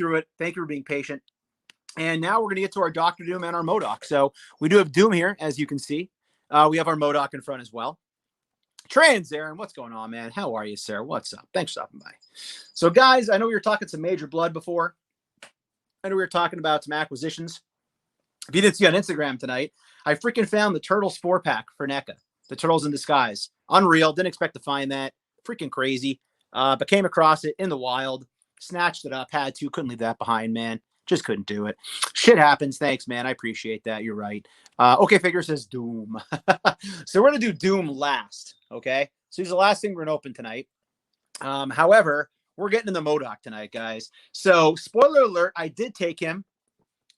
through it. Thank you for being patient. And now we're going to get to our Dr. Doom and our M.O.D.O.K. So we do have Doom here, as you can see. We have our M.O.D.O.K. in front as well. Trans Aaron, what's going on, man? How are you, sir? What's up? Thanks for stopping by. So, guys, I know we were talking some Major Blood before. I know we were talking about some acquisitions. If you didn't see on Instagram tonight, I freaking found the Turtles 4-pack for NECA. The Turtles in Disguise. Unreal. Didn't expect to find that. Freaking crazy. But came across it in the wild. Snatched it up. Had to. Couldn't leave that behind, man. Just couldn't do it. Shit happens. Thanks, man. I appreciate that. You're right. Okay, Figure says Doom. So we're going to do Doom last. Okay? So he's the last thing we're going to open tonight. However, we're getting in the M.O.D.O.K. tonight, guys. So, spoiler alert, I did take him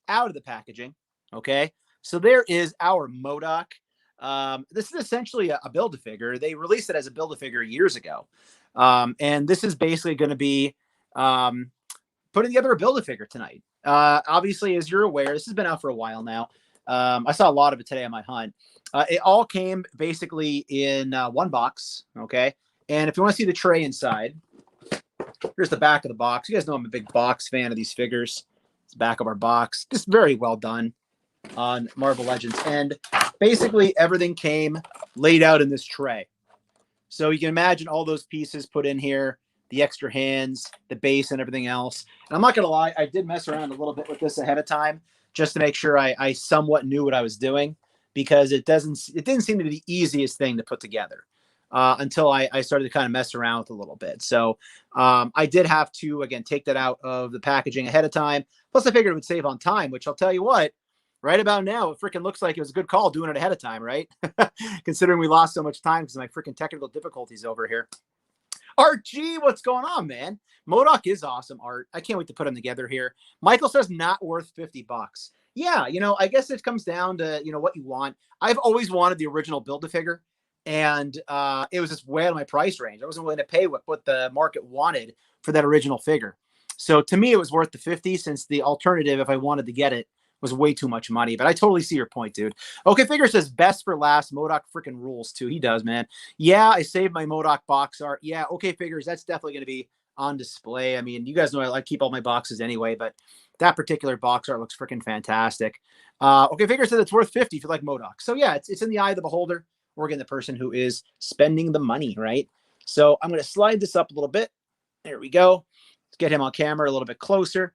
out of the packaging. Okay? So there is our M.O.D.O.K. This is essentially a Build-A-Figure. They released it as a Build-A-Figure years ago. And this is basically going to be putting together a Build-A-Figure tonight. Obviously, as you're aware, this has been out for a while now. I saw a lot of it today on my hunt. It all came basically in one box, okay? And if you want to see the tray inside, here's the back of the box. You guys know I'm a big box fan of these figures. It's the back of our box. Just very well done on Marvel Legends. And basically everything came laid out in this tray. So you can imagine all those pieces put in here, the extra hands, the base, and everything else. And I'm not going to lie, I did mess around a little bit with this ahead of time just to make sure I somewhat knew what I was doing, because it didn't seem to be the easiest thing to put together until I started to kind of mess around with it a little bit. So I did have to, again, take that out of the packaging ahead of time. Plus, I figured it would save on time, which I'll tell you what, right about now, it freaking looks like it was a good call doing it ahead of time, right? Considering we lost so much time because of my freaking technical difficulties over here. Art G, what's going on, man? M.O.D.O.K. is awesome, Art. I can't wait to put them together here. Michael says not worth $50. Yeah, I guess it comes down to, what you want. I've always wanted the original Build-A-Figure, and it was just way out of my price range. I wasn't willing to pay what the market wanted for that original figure. So to me, it was worth the 50, since the alternative, if I wanted to get it, was way too much money. But I totally see your point, dude. Okay, Figure says best for last. M.O.D.O.K. freaking rules too. He does, man. Yeah, I saved my M.O.D.O.K. box art. Yeah, okay, Figures, that's definitely going to be on display. I mean, you guys know I keep all my boxes anyway, but that particular box art looks freaking fantastic. Okay, Figure says it's worth 50 if you like M.O.D.O.K. So yeah, it's in the eye of the beholder. We're getting the person who is spending the money, right? So I'm going to slide this up a little bit. There we go. Let's get him on camera a little bit closer.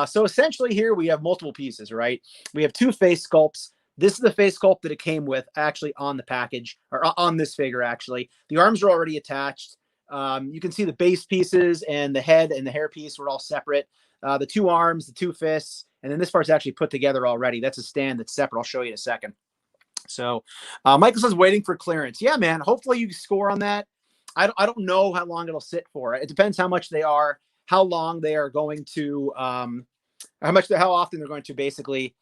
So essentially here we have multiple pieces, right? We have two face sculpts. This is the face sculpt that it came with actually on the package, or on this figure, actually. The arms are already attached. You can see the base pieces and the head and the hair piece were all separate. The two arms, the two fists, and then this part's actually put together already. That's a stand that's separate. I'll show you in a second. So Michael says waiting for clearance. Yeah, man. Hopefully you score on that. I don't know how long it'll sit for. It depends how much they are, how long they are going to, how often they're going to basically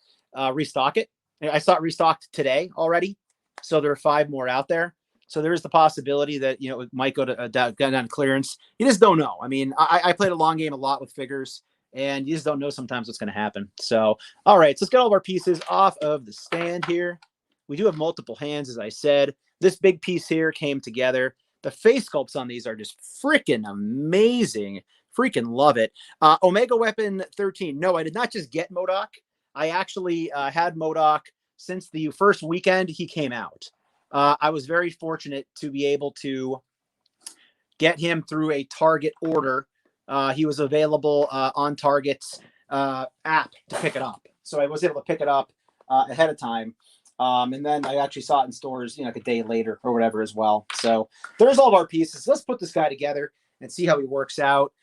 restock it. I saw it restocked today already, so there are 5 more out there. So there is the possibility that it might go to down clearance. You just don't know. I mean, I played a long game a lot with figures, and you just don't know sometimes what's going to happen. So all right, so let's get all of our pieces off of the stand here. We do have multiple hands, as I said. This big piece here came together. The face sculpts on these are just freaking amazing. Freaking love it. Omega Weapon 13. No, I did not just get M.O.D.O.K. I actually had M.O.D.O.K. since the first weekend he came out. I was very fortunate to be able to get him through a Target order. He was available on Target's app to pick it up. So I was able to pick it up ahead of time. And then I actually saw it in stores, like a day later or whatever as well. So there's all of our pieces. Let's put this guy together and see how he works out.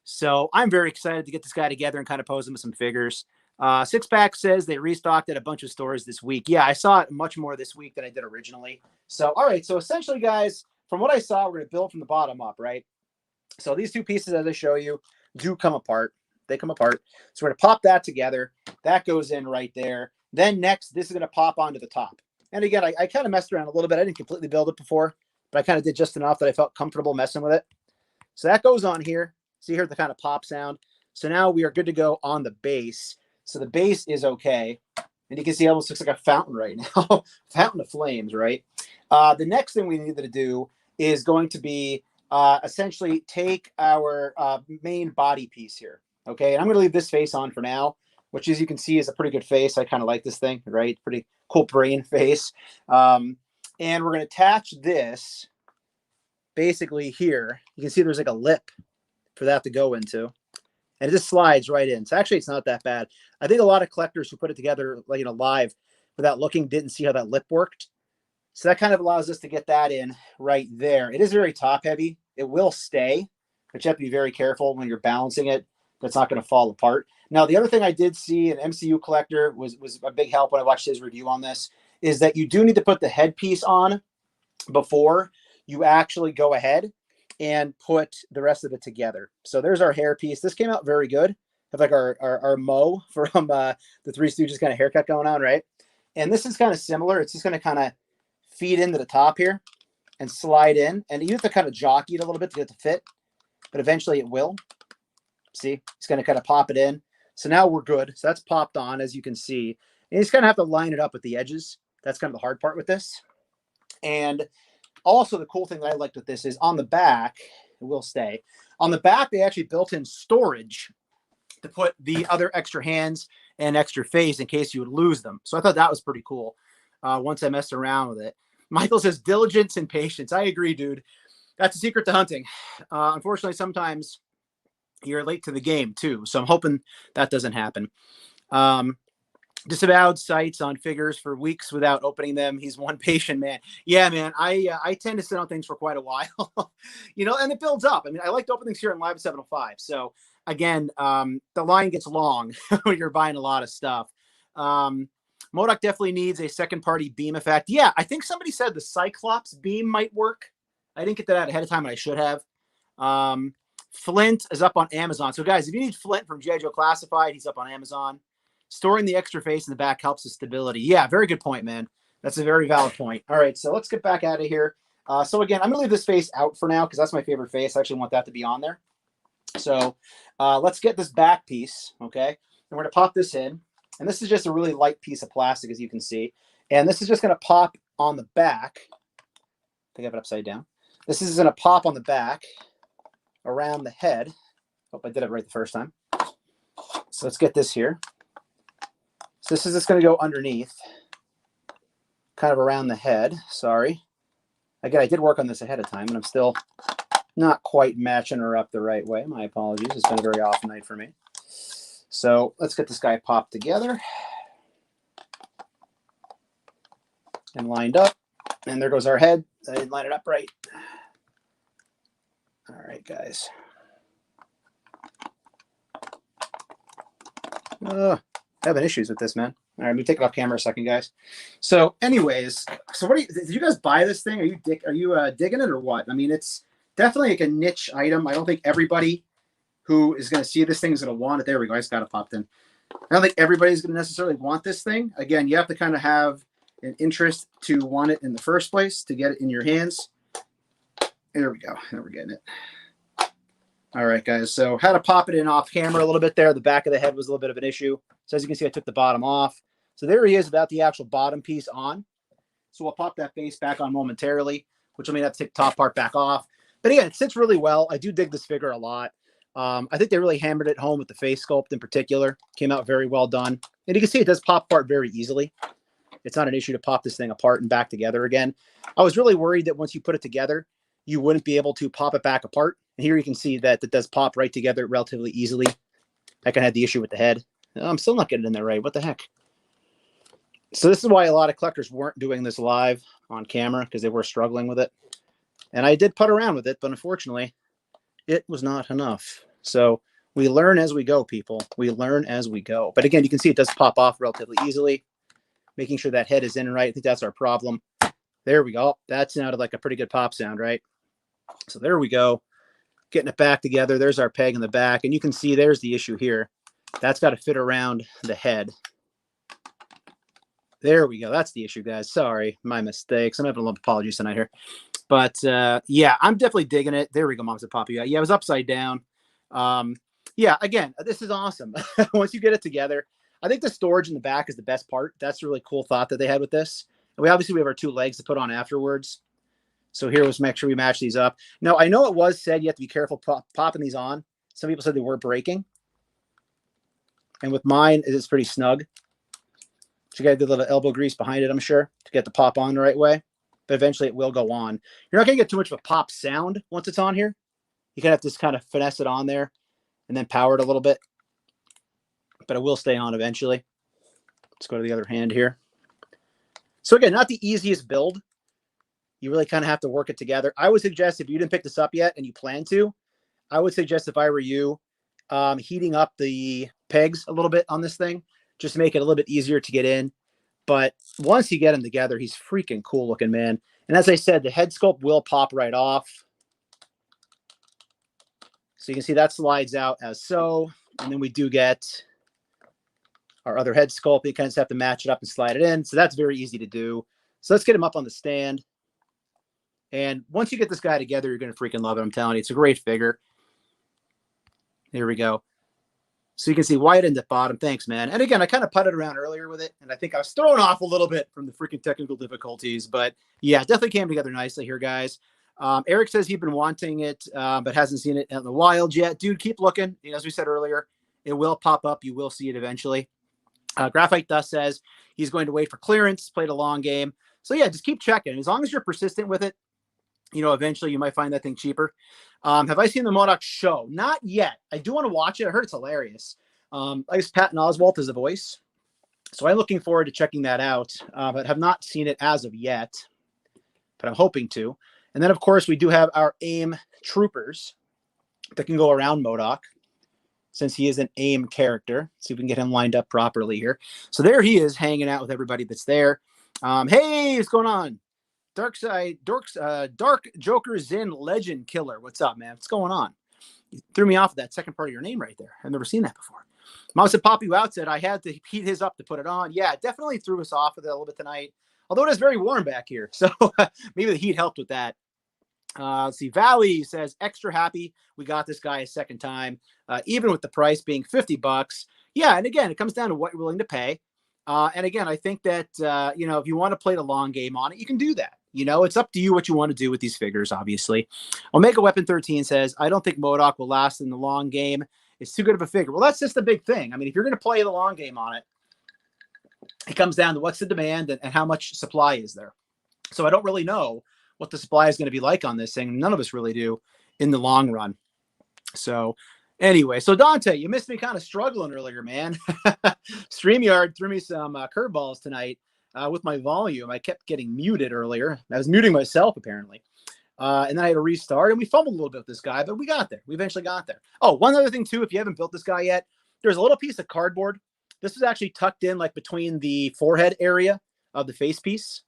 So I'm very excited to get this guy together and kind of pose him with some figures. Sixpack says they restocked at a bunch of stores this week. Yeah, I saw it much more this week than I did originally. So, all right. So essentially, guys, from what I saw, we're going to build from the bottom up, right? So these two pieces, as I show you, do come apart. They come apart. So we're going to pop that together. That goes in right there. Then next, this is going to pop onto the top. And again, I kind of messed around a little bit. I didn't completely build it before, but I kind of did just enough that I felt comfortable messing with it. So that goes on here. See here the kind of pop sound. So now we are good to go on the base. So the base is okay. And you can see it almost looks like a fountain right now. Fountain of flames, right? The next thing we needed to do is going to be essentially take our main body piece here. Okay, and I'm going to leave this face on for now, which, as you can see, is a pretty good face. I kind of like this thing, right? Pretty cool brain face. And we're going to attach this basically here. You can see there's like a lip for that to go into. And it just slides right in. So actually, it's not that bad. I think a lot of collectors who put it together, like, live without looking, didn't see how that lip worked. So that kind of allows us to get that in right there. It is very top heavy. It will stay, but you have to be very careful when you're balancing it. That's not going to fall apart. Now, the other thing I did see, an MCU collector was a big help when I watched his review on this, is that you do need to put the headpiece on before you actually go ahead and put the rest of it together. So there's our hair piece. This came out very good. Have like our Mo from the Three Stooges kind of haircut going on, right? And this is kind of similar. It's just going to kind of feed into the top here and slide in. And you have to kind of jockey it a little bit to get it to fit, but eventually it will. See, it's going to kind of pop it in. So now we're good. So that's popped on, as you can see. And you just kind of have to line it up with the edges. That's kind of the hard part with this. And also, the cool thing that I liked with this is on the back, it will stay. On the back, they actually built in storage to put the other extra hands and extra face in case you would lose them. So I thought that was pretty cool once I messed around with it. Michael says, diligence and patience. I agree, dude. That's a secret to hunting. Unfortunately, sometimes you're late to the game, too. So I'm hoping that doesn't happen. Disavowed sites on figures for weeks without opening them. He's one patient man. Yeah, man. I tend to sit on things for quite a while, and it builds up. I mean, I like to open things here in Live at 705. So again, the line gets long when you're buying a lot of stuff. M.O.D.O.K definitely needs a second party beam effect. Yeah, I think somebody said the Cyclops beam might work. I didn't get that out ahead of time, and I should have. Flint is up on Amazon. So guys, if you need Flint from G.I. Joe Classified, he's up on Amazon. Storing the extra face in the back helps with stability. Yeah, very good point, man. That's a very valid point. All right, so let's get back out of here. So again, I'm going to leave this face out for now because that's my favorite face. I actually want that to be on there. So let's get this back piece, okay? And we're going to pop this in. And this is just a really light piece of plastic, as you can see. And this is just going to pop on the back. I think I have it upside down. This is going to pop on the back around the head. Hope I did it right the first time. So let's get this here. So this is just going to go underneath, kind of around the head. Sorry. Again, I did work on this ahead of time, and I'm still not quite matching her up the right way. My apologies. It's been a very off night for me. So let's get this guy popped together and lined up. And there goes our head. I didn't line it up right. All right, guys. Having issues with this, man. All right, let me take it off camera a second, guys. So anyways, so did you guys buy this thing? Are you digging it or what? I mean, it's definitely like a niche item. I don't think everybody who is going to see this thing is going to want it. There we go. I just got it popped in. I don't think everybody's going to necessarily want this thing. Again, you have to kind of have an interest to want it in the first place to get it in your hands. There we go. Now we're getting it. All right, guys. So how to pop it in off camera a little bit there. The back of the head was a little bit of an issue. So as you can see, I took the bottom off. So there he is without the actual bottom piece on. So we'll pop that face back on momentarily, which will mean I have to take the top part back off. But again, it sits really well. I do dig this figure a lot. I think they really hammered it home with the face sculpt in particular. Came out very well done. And you can see it does pop apart very easily. It's not an issue to pop this thing apart and back together again. I was really worried that once you put it together, you wouldn't be able to pop it back apart. And here you can see that it does pop right together relatively easily. I kind of had the issue with the head. I'm still not getting in there right. What the heck? So this is why a lot of collectors weren't doing this live on camera, because they were struggling with it. And I did put around with it, but unfortunately, it was not enough. So we learn as we go, people. We learn as we go. But again, you can see it does pop off relatively easily. Making sure that head is in right. I think that's our problem. There we go. That sounded like a pretty good pop sound, right? So there we go. Getting it back together. There's our peg in the back. And you can see there's the issue here. That's got to fit around the head. There we go. That's the issue, guys. Sorry, my mistakes. I'm having a lot of apologies tonight here. But yeah, I'm definitely digging it. There we go, Mom's a Poppy. Yeah, it was upside down. Yeah, again, this is awesome. Once you get it together, I think the storage in the back is the best part. That's a really cool thought that they had with this. And we have our two legs to put on afterwards. So here, let's make sure we match these up. Now, I know it was said you have to be careful popping these on. Some people said they were breaking. And with mine, it is pretty snug. So you got to do a little elbow grease behind it, I'm sure, to get the pop on the right way. But eventually it will go on. You're not going to get too much of a pop sound once it's on here. You kind of have to just kind of finesse it on there and then power it a little bit. But it will stay on eventually. Let's go to the other hand here. So again, not the easiest build. You really kind of have to work it together. I would suggest, if you didn't pick this up yet and you plan to, I would suggest, if I were you, heating up the pegs a little bit on this thing, just to make it a little bit easier to get in. But once you get him together, he's freaking cool looking, man. And as I said, the head sculpt will pop right off. So you can see that slides out as so. And then we do get our other head sculpt. You kind of just have to match it up and slide it in. So that's very easy to do. So let's get him up on the stand. And once you get this guy together, you're going to freaking love it. I'm telling you, it's a great figure. Here we go. So you can see white end at bottom. Thanks, man. And again, I kind of putted around earlier with it, and I think I was thrown off a little bit from the freaking technical difficulties. But yeah, definitely came together nicely here, guys. Eric says he's been wanting it, but hasn't seen it in the wild yet. Dude, keep looking. You know, as we said earlier, it will pop up. You will see it eventually. Graphite Dust says he's going to wait for clearance, played a long game. So yeah, just keep checking. As long as you're persistent with it, you know, eventually you might find that thing cheaper. Have I seen the M.O.D.O.K show? Not yet. I do want to watch it. I heard it's hilarious. I guess Patton Oswalt is the voice. So I'm looking forward to checking that out, but have not seen it as of yet, but I'm hoping to. And then, of course, we do have our AIM troopers that can go around M.O.D.O.K, since he is an AIM character. See if we can get him lined up properly here. So there he is, hanging out with everybody that's there. Hey, what's going on? Dark Joker Zin Legend Killer. What's up, man? What's going on? You threw me off of that second part of your name right there. I've never seen that before. Mom said, Pop you out said I had to heat his up to put it on. Yeah, it definitely threw us off with it a little bit tonight. Although it is very warm back here. So maybe the heat helped with that. Let's see. Valley says, extra happy we got this guy a second time, even with the price being $50. Yeah, and again, it comes down to what you're willing to pay. And again, I think that, you know, if you want to play the long game on it, you can do that. You know, it's up to you what you want to do with these figures, obviously. Omega Weapon 13 says, I don't think M.O.D.O.K will last in the long game. It's too good of a figure. Well, that's just the big thing. I mean, if you're going to play the long game on it, it comes down to what's the demand and how much supply is there. So I don't really know what the supply is going to be like on this thing. None of us really do in the long run. So anyway, so Dante, you missed me kind of struggling earlier, man. StreamYard threw me some curveballs tonight with my volume. I kept getting muted earlier. I was muting myself, apparently. And then I had to restart, and we fumbled a little bit with this guy, but we got there. We eventually got there. Oh, one other thing, too, if you haven't built this guy yet, there's a little piece of cardboard. This is actually tucked in like between the forehead area of the face piece.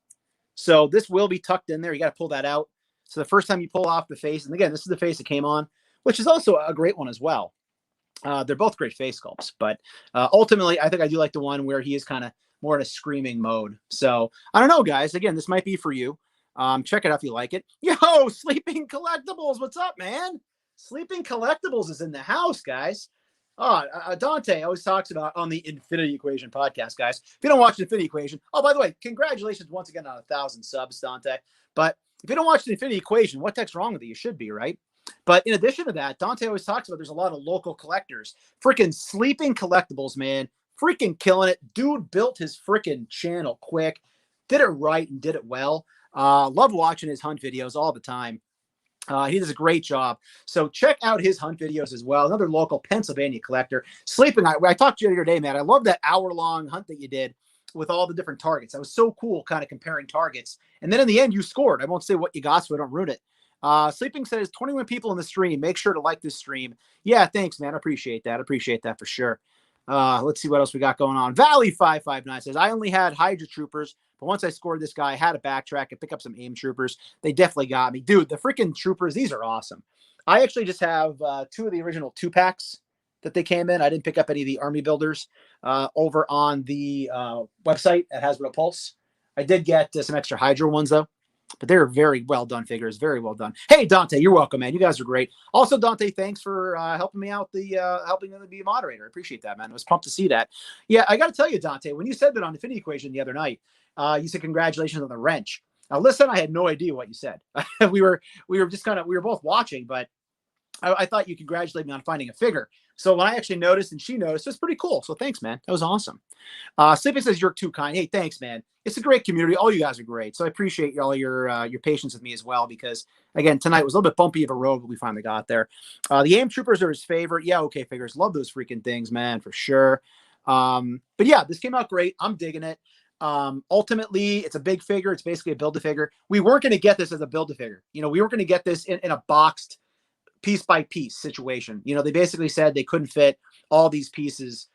So this will be tucked in there. You got to pull that out. So the first time you pull off the face, and again, this is the face it came on, which is also a great one as well. They're both great face sculpts, but ultimately, I think I do like the one where he is kind of more in a screaming mode. So I don't know, guys. Again, this might be for you. Check it out if you like it. Yo, Sleeping Collectibles. What's up, man? Sleeping Collectibles is in the house, guys. Dante always talks about on the Infinity Equation podcast, guys. If you don't watch the Infinity Equation, oh, by the way, congratulations once again on 1,000 subs, Dante. But if you don't watch the Infinity Equation, what the heck's wrong with you? You should be, right? But in addition to that, Dante always talks about there's a lot of local collectors. Freaking Sleeping Collectibles, man. Freaking killing it. Dude built his freaking channel quick. Did it right and did it well. Love watching his hunt videos all the time. He does a great job. So check out his hunt videos as well. Another local Pennsylvania collector. Sleeping, I talked to you the other day, man. I love that hour-long hunt that you did with all the different targets. That was so cool, kind of comparing targets. And then in the end, you scored. I won't say what you got so I don't ruin it. Sleeping says 21 people in the stream. Make sure to like this stream. Yeah, thanks, man. I appreciate that. I appreciate that for sure. Let's see what else we got going on. Valley559 says, I only had Hydra Troopers, but once I scored this guy, I had to backtrack and pick up some AIM Troopers. They definitely got me. Dude, the freaking Troopers, these are awesome. I actually just have 2 of the original 2-packs that they came in. I didn't pick up any of the Army Builders over on the website at Hasbro Pulse. I did get some extra Hydra ones, though. But they're very well done figures. Very well done. Hey, Dante, you're welcome, man. You guys are great. Also, Dante, thanks for helping me out, helping me be a moderator. I appreciate that, man. I was pumped to see that. Yeah, I got to tell you, Dante, when you said that on Infinity Equation the other night, you said congratulations on the wrench. Now, listen, I had no idea what you said. we were both watching, but I thought you congratulated me on finding a figure. So when I actually noticed and she noticed, it was pretty cool. So thanks, man. That was awesome. Sleeping says you're too kind. Hey, thanks, man. It's a great community. All you guys are great. So I appreciate all your patience with me as well, because again, tonight was a little bit bumpy of a road, but we finally got there. The AIM troopers are his favorite. Yeah, okay, figures. Love those freaking things, man, for sure. But yeah, this came out great. I'm digging it. Ultimately, it's a big figure. It's basically a build-a-figure. We weren't going to get this as a build-a-figure. You know, we weren't going to get this in a boxed piece by piece situation. You know, they basically said they couldn't fit all these pieces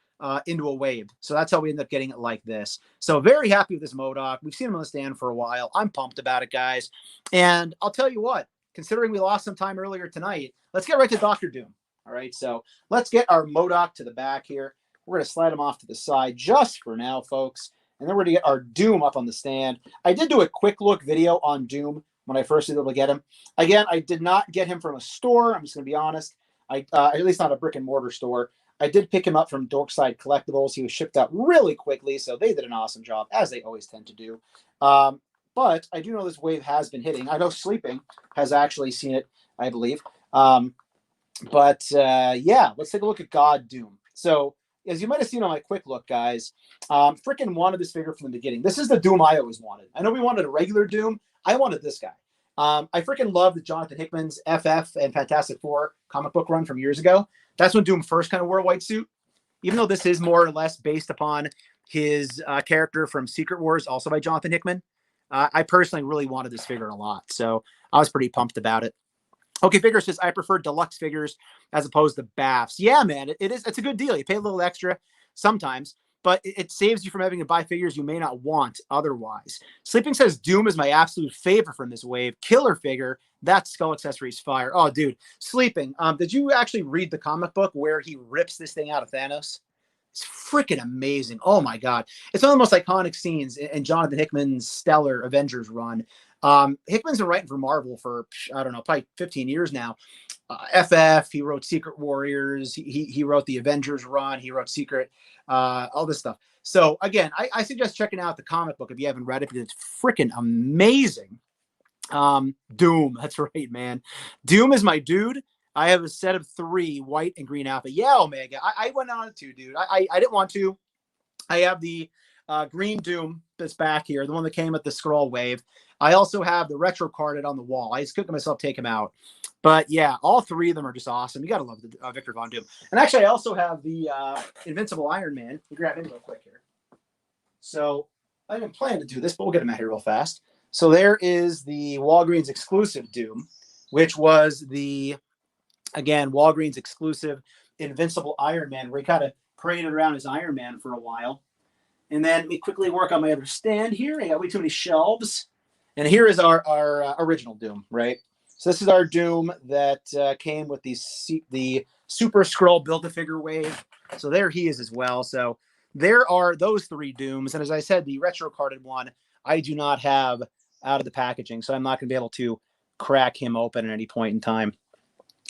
into a wave. So that's how we ended up getting it like this. So very happy with this MODOK. We've seen him on the stand for a while. I'm pumped about it, guys. And I'll tell you what, considering we lost some time earlier tonight, let's get right to Dr. Doom. All right, so let's get our MODOK to the back here. We're going to slide him off to the side just for now, folks. And then we're going to get our Doom up on the stand. I did do a quick look video on Doom when I first was able to get him. Again, I did not get him from a store. I'm just going to be honest. At least not a brick and mortar store. I did pick him up from Dorkside Collectibles. He was shipped out really quickly, so they did an awesome job, as they always tend to do. But I do know this wave has been hitting. I know Sleeping has actually seen it, I believe. Yeah, let's take a look at God Doom. So, as you might have seen on my quick look, guys, freaking wanted this figure from the beginning. This is the Doom I always wanted. I know we wanted a regular Doom. I wanted this guy. I freaking love the Jonathan Hickman's FF and Fantastic Four comic book run from years ago. That's when Doom first kind of wore a white suit. Even though this is more or less based upon his character from Secret Wars, also by Jonathan Hickman, I personally really wanted this figure a lot. So I was pretty pumped about it. Okay, Figures says, I prefer deluxe figures as opposed to BAFs. Yeah, man, it's a good deal. You pay a little extra sometimes, but it saves you from having to buy figures you may not want otherwise. Sleeping says, Doom is my absolute favorite from this wave. Killer figure. That skull accessories fire. Oh, dude. Sleeping. Did you actually read the comic book where he rips this thing out of Thanos? It's freaking amazing. Oh, my God. It's one of the most iconic scenes in Jonathan Hickman's stellar Avengers run. Hickman's been writing for Marvel for, I don't know, probably 15 years now. FF, he wrote Secret Warriors, he wrote the Avengers run, he wrote Secret, all this stuff. So again, I suggest checking out the comic book if you haven't read it, because it's freaking amazing. Doom, that's right, man. Doom is my dude. I have a set of 3 white and green alpha. Yeah, Omega. I went on it too, dude. I didn't want to. I have the green Doom that's back here, the one that came with the scroll wave. I also have the retro carded on the wall. I just couldn't myself take him out. But yeah, all 3 of them are just awesome. You got to love the Victor Von Doom. And actually, I also have the Invincible Iron Man. We'll grab him real quick here. So I didn't plan to do this, but we'll get him out here real fast. So there is the Walgreens exclusive Doom, which was the, again, Walgreens exclusive Invincible Iron Man, where he kind of paraded around as Iron Man for a while. And then we quickly work on my other stand here. I got way too many shelves. And here is our original Doom, right? So this is our Doom that came with the Super Skrull Build-A-Figure wave. So there he is as well. So there are those 3 Dooms. And as I said, the retro carded one, I do not have out of the packaging. So I'm not going to be able to crack him open at any point in time.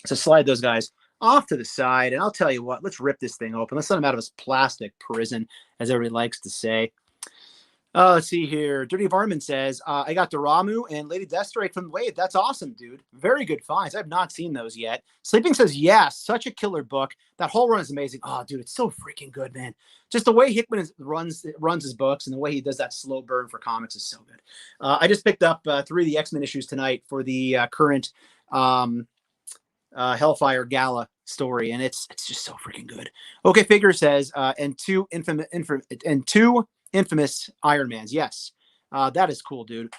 So slide those guys off to the side. And I'll tell you what, let's rip this thing open. Let's let him out of his plastic prison, as everybody likes to say. Let's see here. Dirty Varman says, I got Doramu and Lady Deathstrike from the wave. That's awesome, dude. Very good finds. I've not seen those yet. Sleeping says, yes, such a killer book. That whole run is amazing. Oh, dude, it's so freaking good, man. Just the way Hickman runs his books and the way he does that slow burn for comics is so good. I just picked up 3 of the X-Men issues tonight for the current Hellfire Gala story, and it's just so freaking good. Okay, Figure says, and two infamous Iron Mans. Yes, that is cool, dude.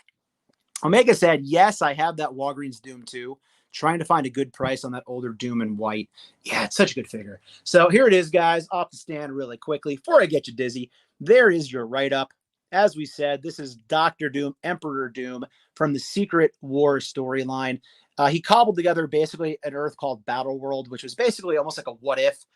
Omega said, yes, I have that Walgreens Doom too. Trying to find a good price on that older Doom in white. Yeah, it's such a good figure. So here it is, guys, off the stand really quickly. Before I get you dizzy, there is your write-up. As we said, this is Dr. Doom, Emperor Doom from the Secret Wars storyline. He cobbled together basically an Earth called Battle World, which was basically almost like a what-if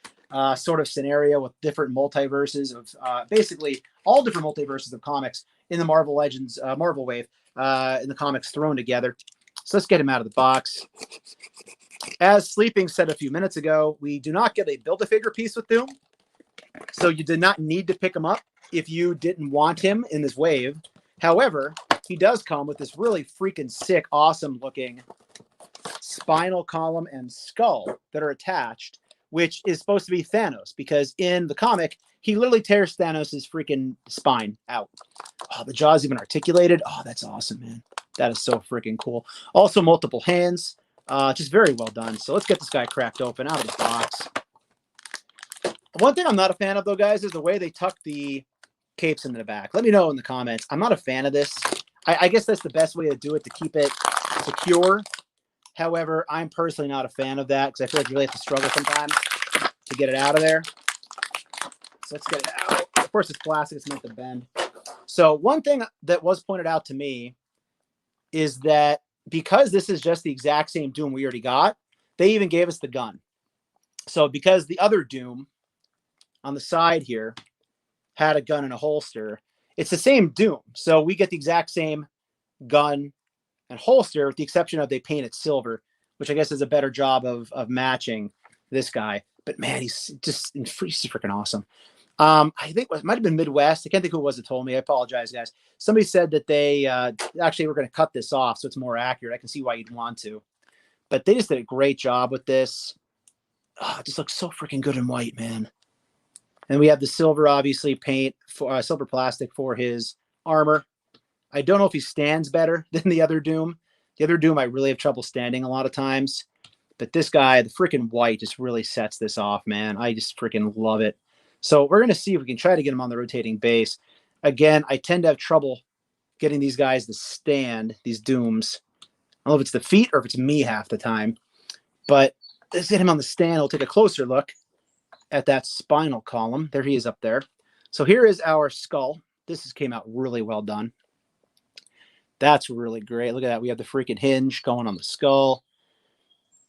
sort of scenario with different multiverses of basically all different multiverses of comics in the Marvel Legends, Marvel wave, in the comics thrown together. So let's get him out of the box. As Sleeping said a few minutes ago, we do not get a Build-A-Figure piece with Doom. So you did not need to pick him up if you didn't want him in this wave. However, he does come with this really freaking sick, awesome looking spinal column and skull that are attached, which is supposed to be Thanos, because in the comic, he literally tears Thanos' freaking spine out. Oh, the jaw's even articulated. Oh, that's awesome, man. That is so freaking cool. Also, multiple hands. Just very well done. So let's get this guy cracked open out of the box. One thing I'm not a fan of, though, guys, is the way they tuck the capes into the back. Let me know in the comments. I'm not a fan of this. I guess that's the best way to do it, to keep it secure. However, I'm personally not a fan of that because I feel like you really have to struggle sometimes to get it out of there. So let's get it out. Of course, it's plastic. It's meant to bend. So one thing that was pointed out to me is that because this is just the exact same Doom we already got, they even gave us the gun. So because the other Doom on the side here had a gun and a holster, it's the same Doom. So we get the exact same gun and holster, with the exception of they paint it silver, which I guess is a better job of matching this guy. But man, he's freaking awesome. I think it might have been Midwest. I can't think who it was that told me. I apologize, guys. Somebody said that they actually were going to cut this off so it's more accurate. I can see why you'd want to. But they just did a great job with this. Oh, it just looks so freaking good in white, man. And we have the silver, obviously, paint, for silver plastic for his armor. I don't know if he stands better than the other Doom. The other Doom, I really have trouble standing a lot of times. But this guy, the freaking white, just really sets this off, man. I just freaking love it. So we're going to see if we can try to get him on the rotating base. Again, I tend to have trouble getting these guys to stand, these Dooms. I don't know if it's the feet or if it's me half the time. But let's get him on the stand. We'll take a closer look at that spinal column. There he is up there. So here is our skull. This came out really well done. That's really great. Look at that. We have the freaking hinge going on the skull.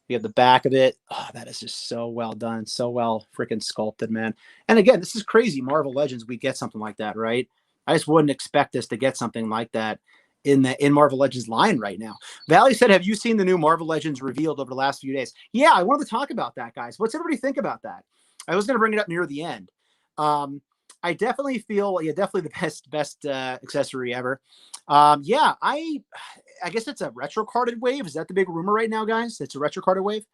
We have the back of it. Oh, that is just so well done. So well freaking sculpted, man. And again, this is crazy. Marvel Legends, we get something like that, right? I just wouldn't expect us to get something like that in Marvel Legends line right now. Valley said, have you seen the new Marvel Legends revealed over the last few days? Yeah, I wanted to talk about that, guys. What's everybody think about that? I was going to bring it up near the end. I definitely feel, definitely the best accessory ever. Yeah, I guess it's a retro carded wave. Is that the big rumor right now, guys? It's a retro carded wave.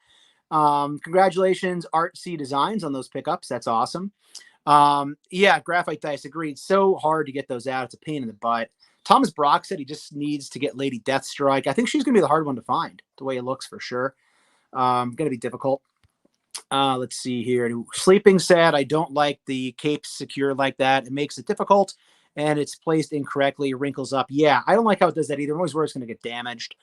Congratulations, Artsy Designs, on those pickups. That's awesome. Yeah, graphite dice, agreed. So hard to get those out. It's a pain in the butt. Thomas Brock said he just needs to get Lady Deathstrike. I think she's going to be the hard one to find, the way it looks, for sure. Going to be difficult. Let's see here. Sleeping said, I don't like the capes secured like that. It makes it difficult, and it's placed incorrectly, wrinkles up. Yeah, I don't like how it does that either. I'm always worried it's going to get damaged.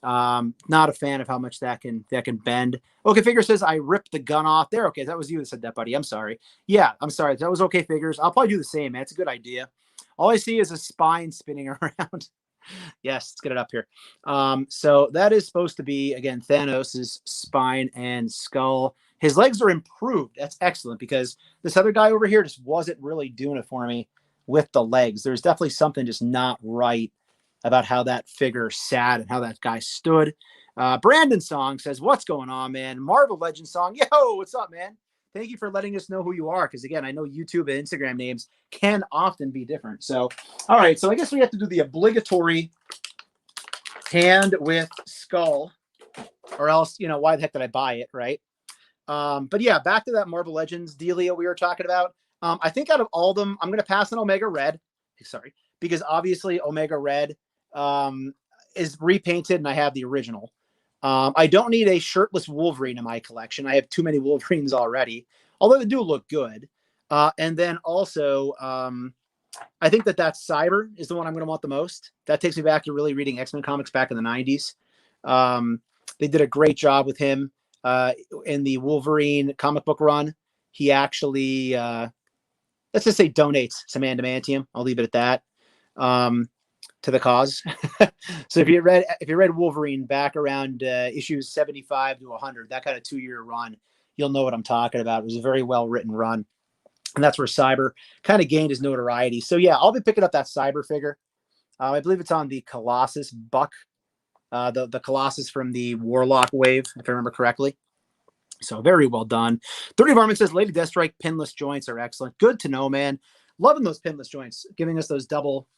Not a fan of how much that can bend. Okay, Figure says, I ripped the gun off there. Okay, that was you that said that, buddy. I'm sorry. Yeah, I'm sorry. That was okay, Figures. I'll probably do the same, man. It's a good idea. All I see is a spine spinning around. Yes, let's get it up here. So that is supposed to be, again, Thanos' spine and skull. His legs are improved. That's excellent, because this other guy over here just wasn't really doing it for me with the legs. There's definitely something just not right about how that figure sat and how that guy stood. Brandon Song says, what's going on, man? Marvel Legends Song. Yo, what's up, man? Thank you for letting us know who you are, because, again, I know YouTube and Instagram names can often be different. So, all right, so I guess we have to do the obligatory hand with skull, or else, why the heck did I buy it, right? But, yeah, back to that Marvel Legends dealio we were talking about. I think out of all of them, I'm going to pass on Omega Red. Sorry, because obviously Omega Red is repainted, and I have the original. I don't need a shirtless Wolverine in my collection. I have too many Wolverines already, although they do look good. And then also, I think that Cyber is the one I'm going to want the most. That takes me back to really reading X-Men comics back in the 90s. They did a great job with him in the Wolverine comic book run. He actually, let's just say, donates some adamantium. I'll leave it at that. To the cause. So if you read Wolverine back around issues 75 to 100, that kind of 2-year run, you'll know what I'm talking about. It was a very well written run, and that's where Cyber kind of gained his notoriety. So yeah, I'll be picking up that Cyber figure. I believe it's on the Colossus Buck, the Colossus from the Warlock wave, if I remember correctly. So very well done. 30 Varmint says, Lady Deathstrike pinless joints are excellent. Good to know, man. Loving those pinless joints, giving us those double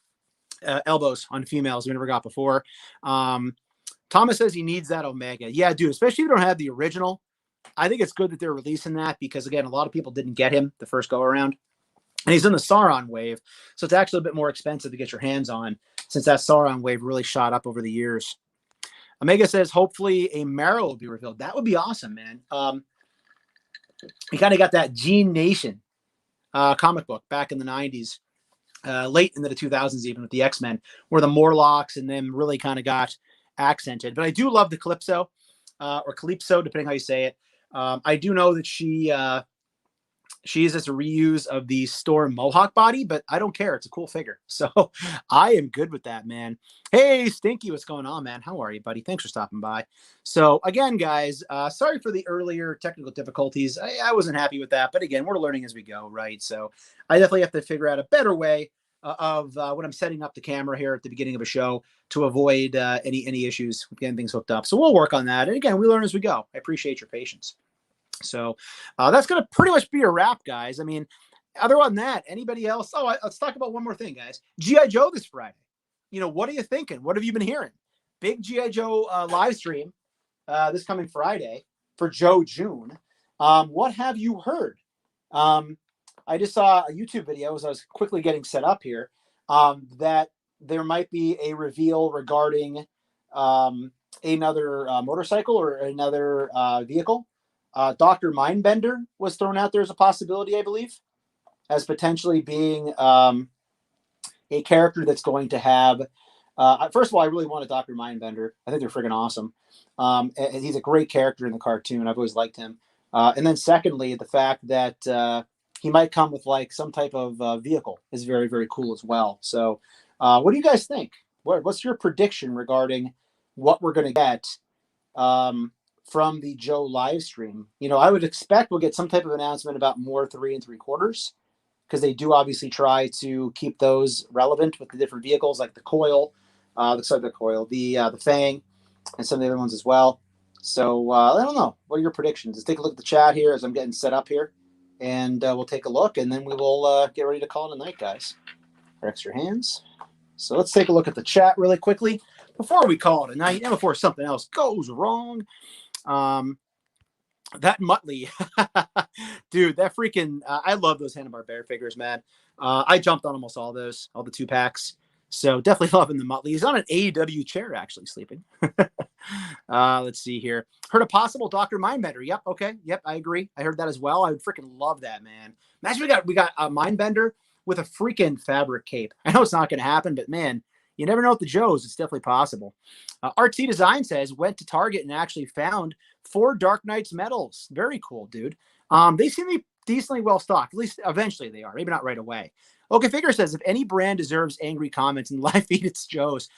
elbows on females we never got before. Thomas says he needs that Omega. Yeah, dude, especially if you don't have the original. I think it's good that they're releasing that because, again, a lot of people didn't get him the first go around. And he's in the Sauron wave, so it's actually a bit more expensive to get your hands on since that Sauron wave really shot up over the years. Omega says, hopefully a Marrow will be revealed. That would be awesome, man. You kind of got that Gene Nation comic book back in the 90s, late into the 2000s even with the X-Men, where the Morlocks and them really kind of got accented. But I do love the Calypso, or Calypso, depending how you say it. I do know that she is just a reuse of the Storm Mohawk body, but I don't care. It's a cool figure. So I am good with that, man. Hey, Stinky, what's going on, man? How are you, buddy? Thanks for stopping by. So again, guys, sorry for the earlier technical difficulties. I wasn't happy with that, but again, we're learning as we go, right? So I definitely have to figure out a better way of when I'm setting up the camera here at the beginning of a show to avoid any issues with getting things hooked up. So we'll work on that. And again, we learn as we go. I appreciate your patience. So that's going to pretty much be a wrap, guys. I mean, other than that, anybody else? Oh, let's talk about one more thing, guys. G.I. Joe this Friday. You know, what are you thinking? What have you been hearing? Big G.I. Joe live stream this coming Friday for Joe June. What have you heard? I just saw a YouTube video as I was quickly getting set up here that there might be a reveal regarding another motorcycle or another vehicle. Dr. Mindbender was thrown out there as a possibility, I believe, as potentially being a character that's going to have. First of all, I really want a Dr. Mindbender. I think they're freaking awesome. And he's a great character in the cartoon. I've always liked him. And then secondly, the fact that he might come with like some type of vehicle is very, very cool as well. So what do you guys think? What's your prediction regarding what we're going to get from the Joe live stream? You know, I would expect we'll get some type of announcement about more 3 3/4 because they do obviously try to keep those relevant with the different vehicles like the coil, the Fang, and some of the other ones as well. So I don't know. What are your predictions? Let's take a look at the chat here as I'm getting set up here, and we'll take a look, and then we will get ready to call it a night, guys. Rex your hands. So let's take a look at the chat really quickly before we call it a night and before something else goes wrong. That Muttley, dude, that freaking, I love those Hanna-Barbera figures, man. I jumped on almost all those, all the 2-packs. So definitely loving the Muttley. He's on an AEW chair, actually, sleeping. Let's see here. Heard a possible Dr. Mindbender. Yep. Okay. Yep. I agree. I heard that as well. I would freaking love that, man. Imagine we got a Mindbender with a freaking fabric cape. I know it's not going to happen, but man, you never know with the Joes. It's definitely possible. RT Design says, went to Target and actually found 4 Dark Knights medals. Very cool, dude. They seem to be decently well stocked. At least eventually they are. Maybe not right away. OK Figure says, if any brand deserves angry comments in the live feed, it's Joe's.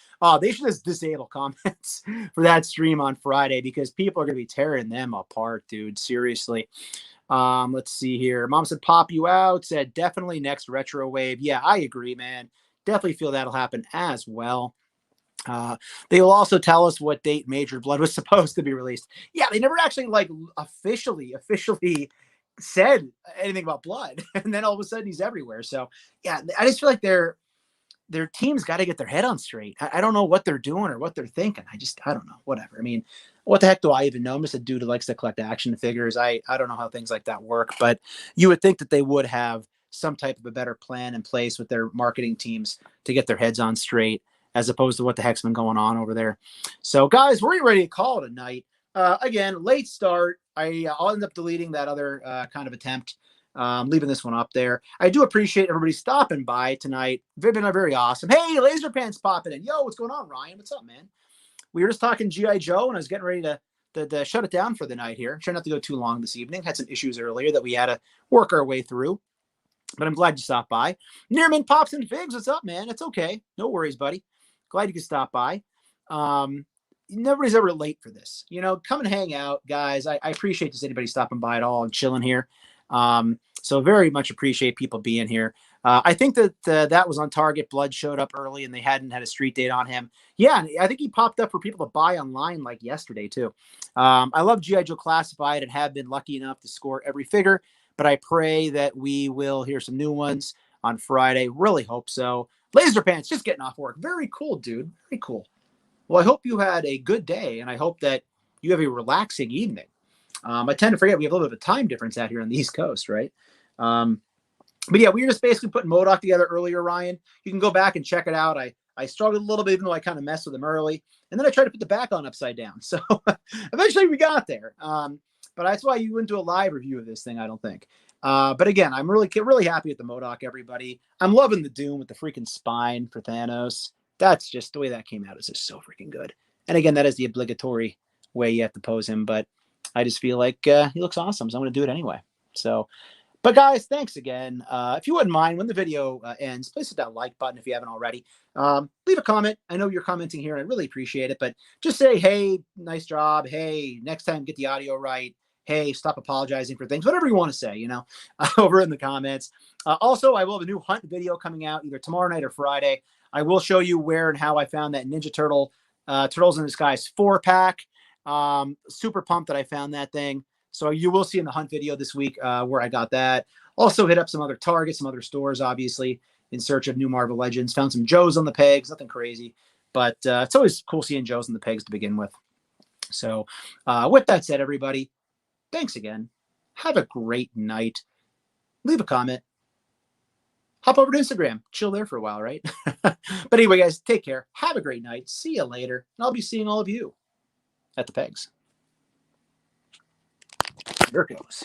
They should just disable comments for that stream on Friday because people are going to be tearing them apart, dude. Seriously. Let's see here. Mom said, pop you out. Said, definitely next retro wave. Yeah, I agree, man. Definitely feel that'll happen as well. They will also tell us what date Major Blood was supposed to be released. Yeah, they never actually like officially said anything about Blood, and then all of a sudden he's everywhere. So yeah, I just feel like their team's got to get their head on straight. I don't know what they're doing or what they're thinking. I don't know. Whatever. I mean, what the heck do I even know? I'm just a dude who likes to collect action figures. I don't know how things like that work, but you would think that they would have some type of a better plan in place with their marketing teams to get their heads on straight, as opposed to what the heck's been going on over there. So guys, we're ready to call it a night. Again, late start. I'll end up deleting that other kind of attempt, leaving this one up there. I do appreciate everybody stopping by tonight. They've been very awesome. Hey, Laser Pants popping in. Yo, what's going on, Ryan? What's up, man? We were just talking G.I. Joe, and I was getting ready to shut it down for the night here. Trying not to go too long this evening. Had some issues earlier that we had to work our way through. But I'm glad you stopped by. Nearman Pops and Figs, what's up, man? It's okay. No worries, buddy. Glad you could stop by. Nobody's ever late for this. You know, come and hang out, guys. I appreciate just anybody stopping by at all and chilling here. So very much appreciate people being here. I think that that was on target. Blood showed up early and they hadn't had a street date on him. Yeah, I think he popped up for people to buy online like yesterday too. I love G.I. Joe Classified and have been lucky enough to score every figure, but I pray that we will hear some new ones on Friday. Really hope so. Laser Pants just getting off work. Very cool, dude. Very cool. Well, I hope you had a good day, and I hope that you have a relaxing evening. I tend to forget we have a little bit of a time difference out here on the East Coast, right? But yeah, we were just basically putting M.O.D.O.K together earlier, Ryan. You can go back and check it out. I struggled a little bit, even though I kind of messed with them early. And then I tried to put the back on upside down. So eventually we got there. But that's why you wouldn't do a live review of this thing, I don't think. But again, I'm really happy with the M.O.D.O.K, everybody. I'm loving the Doom with the freaking spine for Thanos. That's just the way that came out is just so freaking good. And again, that is the obligatory way you have to pose him. But I just feel like he looks awesome, so I'm going to do it anyway. So, but guys, thanks again. If you wouldn't mind, when the video ends, please hit that like button if you haven't already. Leave a comment. I know you're commenting here, and I really appreciate it. But just say, hey, nice job. Hey, next time get the audio right. Hey, stop apologizing for things. Whatever you want to say, you know, over in the comments. Also, I will have a new hunt video coming out either tomorrow night or Friday. I will show you where and how I found that Ninja Turtle Turtles in Disguise 4-pack. Super pumped that I found that thing. So you will see in the hunt video this week where I got that. Also hit up some other Targets, some other stores, obviously, in search of new Marvel Legends. Found some Joes on the pegs, nothing crazy. But it's always cool seeing Joes on the pegs to begin with. So with that said, everybody, thanks again. Have a great night. Leave a comment. Hop over to Instagram. Chill there for a while, right? But anyway, guys, take care. Have a great night. See you later. And I'll be seeing all of you at the pegs. There it goes.